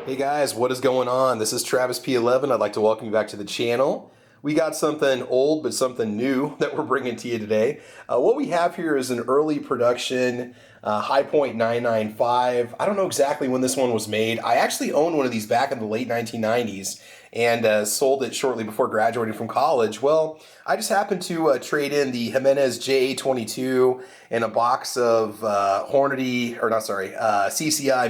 Hey guys, what is going on? This is Travis P11. I'd like to welcome you back to the channel. We got something old but something new that we're bringing to you today. What we have here is an early production High Point 995. I don't know exactly when this one was made. I actually owned one of these back in the late 1990s and sold it shortly before graduating from college. Well, I just happened to trade in the Jimenez JA22 and a box of CCI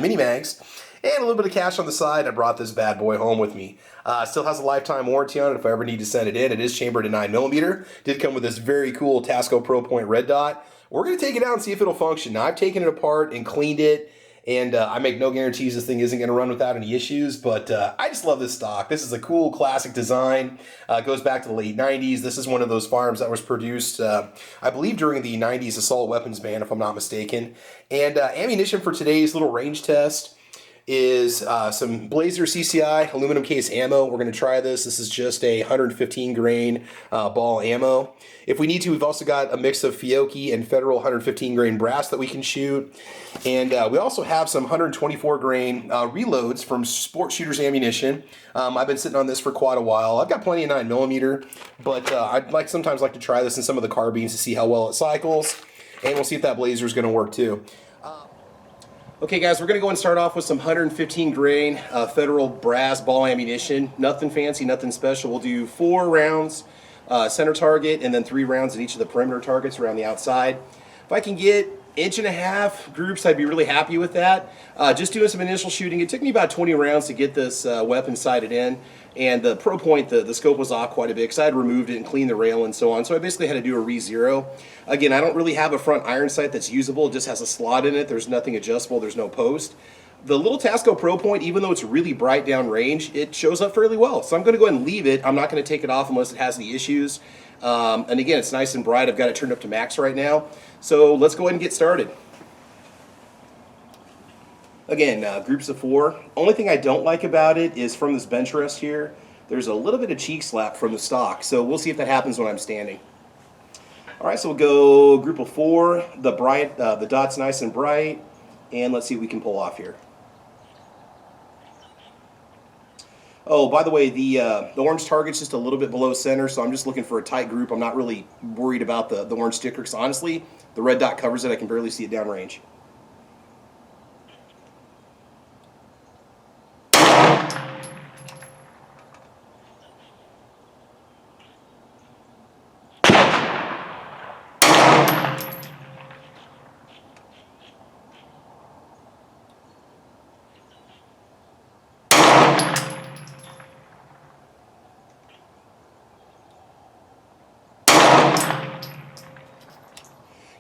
mini mags and a little bit of cash on the side. I brought this bad boy home with me. Still has a lifetime warranty on it if I ever need to send it in. It is chambered in 9mm. Did come with this very cool Tasco Pro Point red dot. We're going to take it out and see if it'll function. Now, I've taken it apart and cleaned it, and I make no guarantees this thing isn't going to run without any issues, but I just love this stock. This is a cool classic design. It goes back to the late 90s. This is one of those firearms that was produced, I believe, during the 90s assault weapons ban, if I'm not mistaken. And ammunition for today's little range test is some Blazer CCI aluminum case ammo. We're going to try this. This is just a 115 grain ball ammo. If we need to, we've also got a mix of Fiocchi and Federal 115 grain brass that we can shoot. And we also have some 124 grain reloads from Sport Shooters Ammunition. I've been sitting on this for quite a while. I've got plenty of 9mm, but I'd sometimes like to try this in some of the carbines to see how well it cycles. And we'll see if that Blazer is going to work too. Okay guys, we're going to go and start off with some 115 grain Federal brass ball ammunition. Nothing fancy, nothing special. We'll do 4 rounds center target and then 3 rounds in each of the perimeter targets around the outside. If I can get 1.5 inch groups, I'd be really happy with that. Just doing some initial shooting. It took me about 20 rounds to get this weapon sighted in. And the Pro Point, the scope was off quite a bit because I had removed it and cleaned the rail and so on. So I basically had to do a re-zero. Again, I don't really have a front iron sight that's usable. It just has a slot in it. There's nothing adjustable. There's no post. The little Tasco Pro Point, even though it's really bright down range, it shows up fairly well. So I'm going to go ahead and leave it. I'm not going to take it off unless it has any issues. And again, it's nice and bright. I've got it turned up to max right now. So let's go ahead and get started. Again, groups of 4. Only thing I don't like about it is from this bench rest here, there's a little bit of cheek slap from the stock. So we'll see if that happens when I'm standing. All right, so we'll go group of 4. The dot's nice and bright, and let's see what we can pull off here. Oh, by the way, the orange target's just a little bit below center, so I'm just looking for a tight group. I'm not really worried about the orange sticker, because honestly, the red dot covers it. I can barely see it downrange.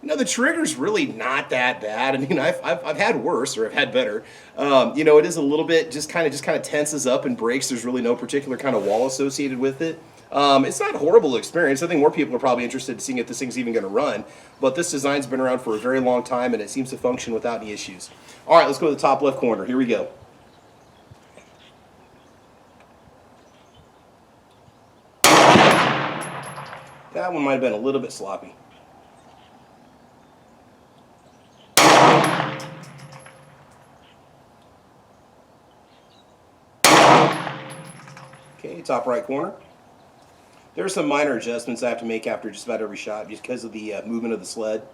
You know, the trigger's really not that bad. I mean, I've had worse, or I've had better. You know, it is a little bit just kind of tenses up and breaks. There's really no particular kind of wall associated with it. It's not a horrible experience. I think more people are probably interested in seeing if this thing's even going to run. But this design's been around for a very long time, and it seems to function without any issues. All right, let's go to the top left corner. Here we go. That one might have been a little bit sloppy. Okay, top right corner. There are some minor adjustments I have to make after just about every shot just because of the movement of the sled.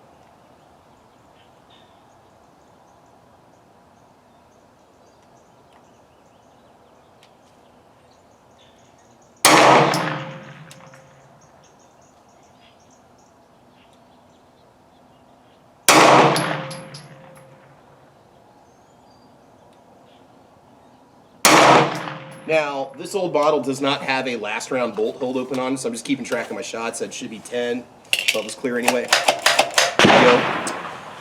Now, this old model does not have a last round bolt hold open on it, so I'm just keeping track of my shots. That should be 10. So it was clear anyway. There we go.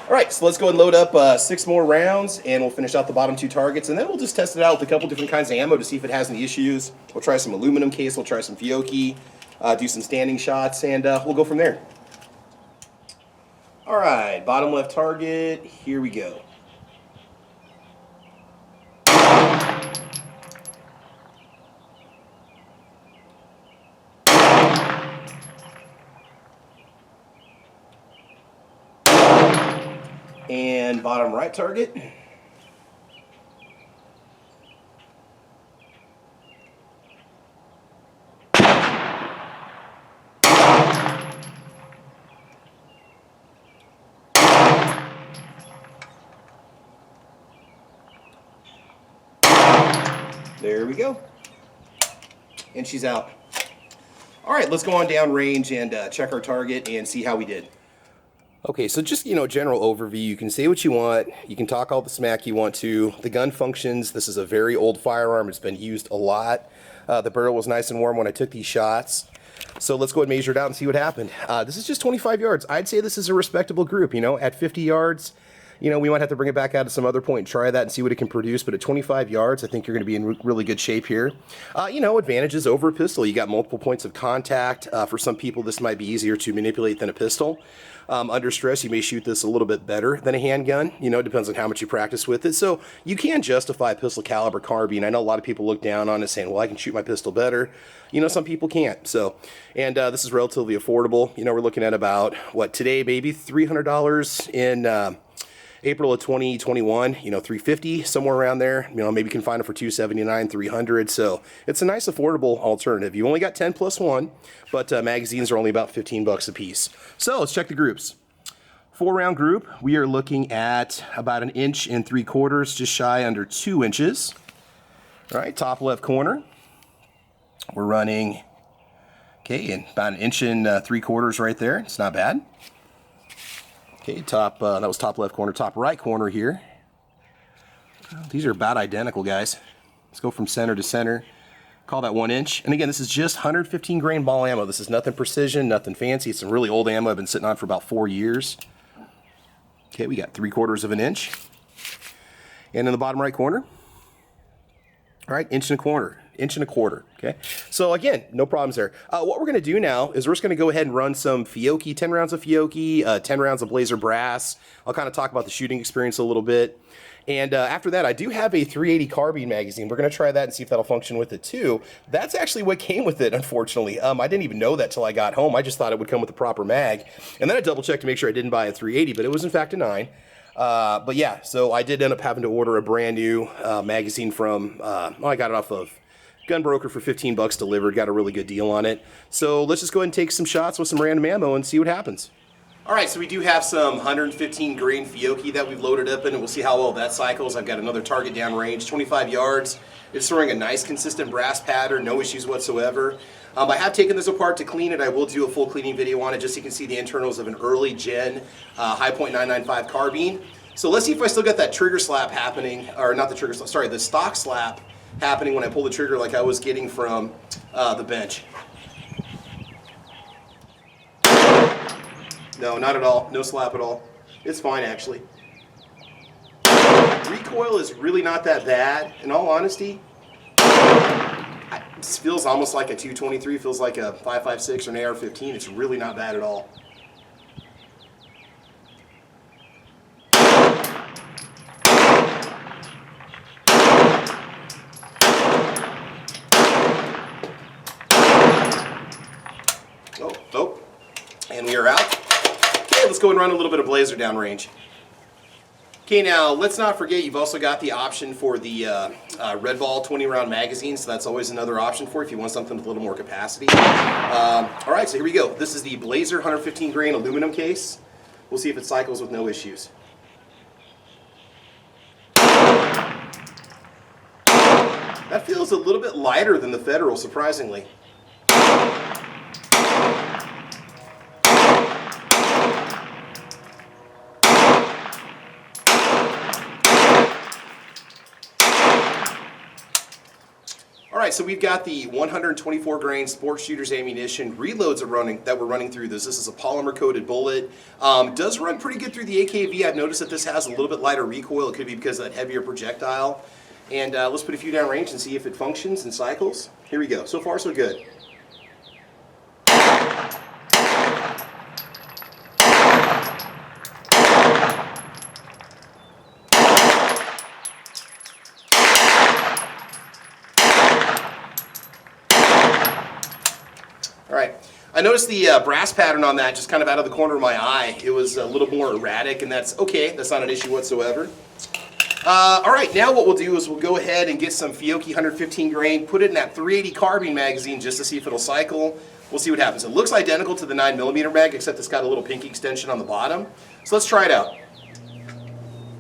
All right, so let's go and load up 6 more rounds, and we'll finish out the bottom 2 targets, and then we'll just test it out with a couple different kinds of ammo to see if it has any issues. We'll try some aluminum case, we'll try some Fiocchi, do some standing shots, and we'll go from there. All right, bottom left target, here we go. And bottom right target. There we go. And she's out. All right, let's go on down range and check our target and see how we did. Okay, so just, general overview. You can say what you want. You can talk all the smack you want to. The gun functions. This is a very old firearm. It's been used a lot. The barrel was nice and warm when I took these shots. So let's go ahead and measure it out and see what happened. This is just 25 yards. I'd say this is a respectable group. At 50 yards, we might have to bring it back out at some other point and try that and see what it can produce. But at 25 yards, I think you're going to be in really good shape here. Advantages over a pistol. You got multiple points of contact. For some people, this might be easier to manipulate than a pistol. Under stress, you may shoot this a little bit better than a handgun. It depends on how much you practice with it. So you can justify a pistol caliber carbine. I know a lot of people look down on it saying, well, I can shoot my pistol better. Some people can't. So, and this is relatively affordable. We're looking at about, today, maybe $300 in April of 2021, $350, somewhere around there. Maybe you can find it for $279, $300. So it's a nice affordable alternative. You only got 10 plus 1, but magazines are only about 15 bucks a piece. So let's check the groups. 4-round group, we are looking at about 1 3/4 inches, just shy under 2 inches. All right, top left corner. We're running, and about 1 3/4 inches right there. It's not bad. Okay, that was top left corner, top right corner here. These are about identical, guys. Let's go from center to center. Call that 1 inch. And again, this is just 115 grain ball ammo. This is nothing precision, nothing fancy. It's some really old ammo I've been sitting on for about 4 years. Okay, we got 3/4 inch. And in the bottom right corner, all right, 1 1/4 inch. Okay, so again, no problems there. What we're going to do now is we're just going to go ahead and run some Fiocchi, 10 rounds of Fiocchi, 10 rounds of Blazer brass. I'll kind of talk about the shooting experience a little bit. And after that, I do have a 380 carbine magazine. We're going to try that and see if that'll function with it too. That's actually what came with it, unfortunately. I didn't even know that till I got home. I just thought it would come with the proper mag. And then I double checked to make sure I didn't buy a 380, but it was in fact a 9. But yeah, so I did end up having to order a brand new magazine from, I got it off of Gun Broker for 15 bucks delivered. Got a really good deal on it. So let's just go ahead and take some shots with some random ammo and see what happens. All right, so we do have some 115 grain Fiocchi that we've loaded up in, and we'll see how well that cycles. I've got another target down range, 25 yards. It's throwing a nice consistent brass pattern, no issues whatsoever. I have taken this apart to clean it. I will do a full cleaning video on it just so you can see the internals of an early gen High Point 995 carbine. So let's see if I still got that trigger slap happening, or not the trigger slap, sorry, the stock slap happening when I pull the trigger like I was getting from the bench. No, not at all. No slap at all. It's fine, actually. Recoil is really not that bad. In all honesty, it feels almost like a 223. Feels like a 5.56 or an AR-15. It's really not bad at all. Oh, and we are out. Okay, let's go and run a little bit of Blazer downrange. Okay, now let's not forget you've also got the option for the Red Ball 20-round magazine, so that's always another option for if you want something with a little more capacity. All right, so here we go. This is the Blazer 115 grain aluminum case. We'll see if it cycles with no issues. That feels a little bit lighter than the Federal, surprisingly. Alright, so we've got the 124 grain sport shooters ammunition reloads that we're running through this. This is a polymer coated bullet. Does run pretty good through the AKV. I've noticed that this has a little bit lighter recoil. It could be because of that heavier projectile. And let's put a few down range and see if it functions and cycles. Here we go. So far, so good. Alright, I noticed the brass pattern on that just kind of out of the corner of my eye. It was a little more erratic, and that's okay. That's not an issue whatsoever. Alright, now what we'll do is we'll go ahead and get some Fiocchi 115 grain, put it in that 380 carbine magazine just to see if it'll cycle. We'll see what happens. It looks identical to the 9mm mag, except it's got a little pinky extension on the bottom. So let's try it out.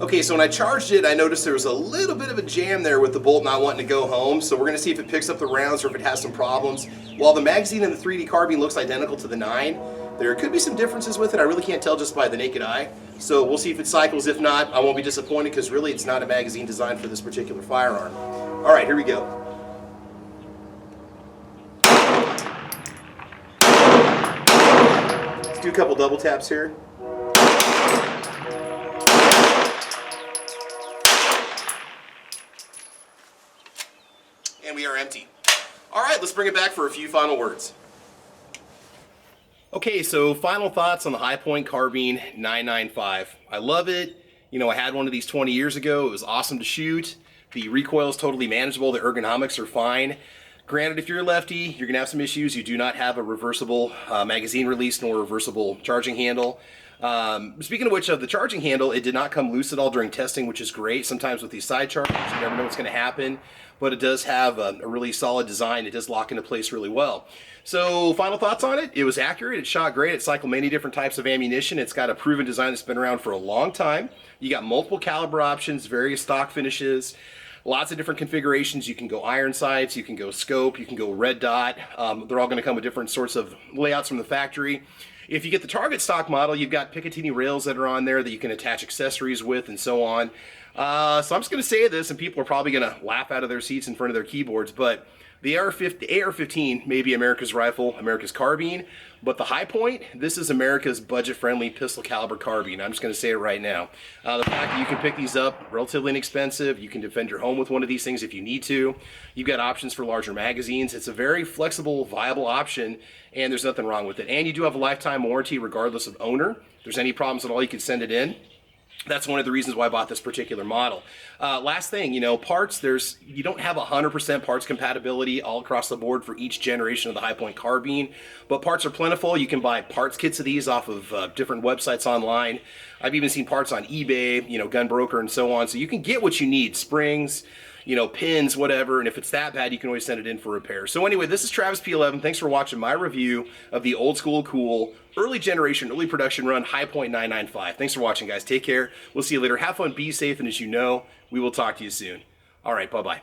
Okay, so when I charged it, I noticed there was a little bit of a jam there with the bolt not wanting to go home. So we're gonna see if it picks up the rounds or if it has some problems. While the magazine in the 3D carbine looks identical to the 9, there could be some differences with it. I really can't tell just by the naked eye. So we'll see if it cycles. If not, I won't be disappointed because really it's not a magazine designed for this particular firearm. All right, here we go. Let's do a couple double taps here. And we are empty. All right, let's bring it back for a few final words. Okay, so final thoughts on the Hi-Point Carbine 995. I love it. You know, I had one of these 20 years ago. It was awesome to shoot. The recoil is totally manageable. The ergonomics are fine. Granted, if you're a lefty, you're gonna have some issues. You do not have a reversible magazine release nor a reversible charging handle. Speaking of which, of the charging handle, it did not come loose at all during testing, which is great. Sometimes with these side chargers, you never know what's going to happen, but it does have a really solid design. It does lock into place really well. So final thoughts on it. It was accurate. It shot great. It cycled many different types of ammunition. It's got a proven design that's been around for a long time. You got multiple caliber options, various stock finishes, lots of different configurations. You can go iron sights, you can go scope, you can go red dot. They're all going to come with different sorts of layouts from the factory. If you get the Target stock model, you've got Picatinny rails that are on there that you can attach accessories with and so on. So I'm just going to say this, and people are probably going to laugh out of their seats in front of their keyboards, but the AR-15 may be America's rifle, America's carbine, but the Hi-Point, this is America's budget-friendly pistol caliber carbine. I'm just going to say it right now. The fact that you can pick these up relatively inexpensive, you can defend your home with one of these things if you need to. You've got options for larger magazines. It's a very flexible, viable option, and there's nothing wrong with it. And you do have a lifetime warranty regardless of owner. If there's any problems at all, you can send it in. That's one of the reasons why I bought this particular model. Last thing, you know, parts, you don't have 100% parts compatibility all across the board for each generation of the Hi-Point carbine, but parts are plentiful. You can buy parts kits of these off of different websites online. I've even seen parts on eBay, you know, Gun Broker and so on. So you can get what you need, springs, you know, pins, whatever, and if it's that bad, you can always send it in for repair. So anyway, this is Travis P11. Thanks for watching my review of the old school cool, early generation, early production run Hi-Point 995. Thanks for watching, guys. Take care. We'll see you later. Have fun, be safe, and as you know, we will talk to you soon. All right, bye-bye.